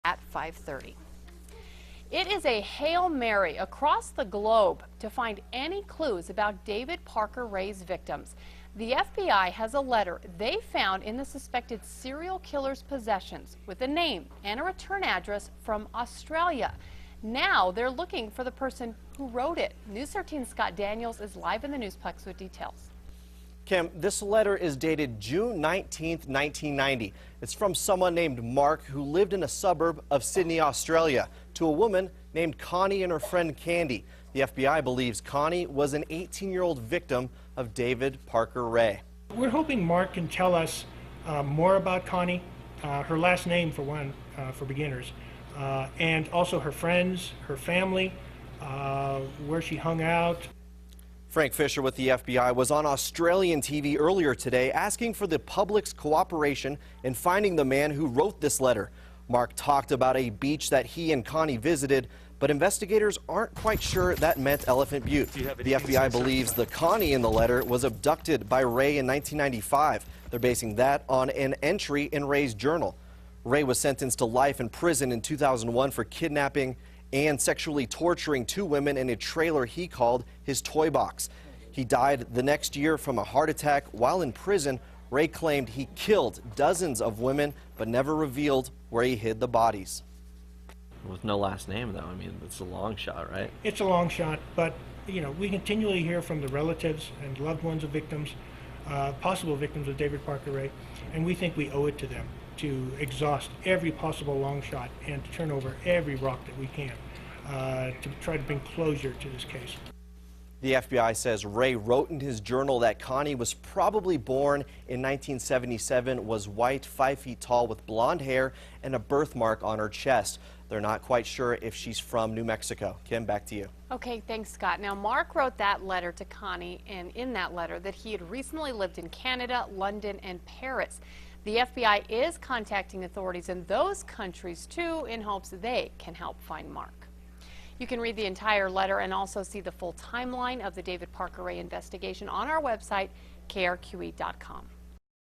at 5:30. It is a Hail Mary across the globe to find any clues about David Parker Ray's victims. The FBI has a letter they found in the suspected serial killer's possessions with a name and a return address from Australia. Now they're looking for the person who wrote it. News 13's Scott Daniels is live in the Newsplex with details. Kim, this letter is dated June 19th, 1990. It's from someone named Mark who lived in a suburb of Sydney, Australia, to a woman named Connie and her friend Candy. The FBI believes Connie was an 18-year-old victim of David Parker Ray. We're hoping Mark can tell us more about Connie, her last name for one, for beginners, and also her friends, her family, where she hung out. Frank Fisher with the FBI was on Australian TV earlier today asking for the public's cooperation in finding the man who wrote this letter. Mark talked about a beach that he and Connie visited, but investigators aren't quite sure that meant Elephant Butte. The FBI believes the Connie in the letter was abducted by Ray in 1995. They're basing that on an entry in Ray's journal. Ray was sentenced to life in prison in 2001 for kidnapping and sexually torturing two women in a trailer he called his toy box. He died the next year from a heart attack. While in prison, Ray claimed he killed dozens of women, but never revealed where he hid the bodies. With no last name, though, I mean, it's a long shot, right? It's a long shot, but, you know, we continually hear from the relatives and loved ones of victims, possible victims of David Parker Ray, and we think we owe it to them to exhaust every possible long shot and to turn over every rock that we can to try to bring closure to this case. The FBI says Ray wrote in his journal that Connie was probably born in 1977, was white, 5 feet tall, with blonde hair and a birthmark on her chest. They're not quite sure if she's from New Mexico. Kim, back to you. Okay, thanks, Scott. Now, Mark wrote that letter to Connie, and in that letter that he had recently lived in Canada, London, and Paris. The FBI is contacting authorities in those countries, too, in hopes they can help find Mark. You can read the entire letter and also see the full timeline of the David Parker Ray investigation on our website, krqe.com.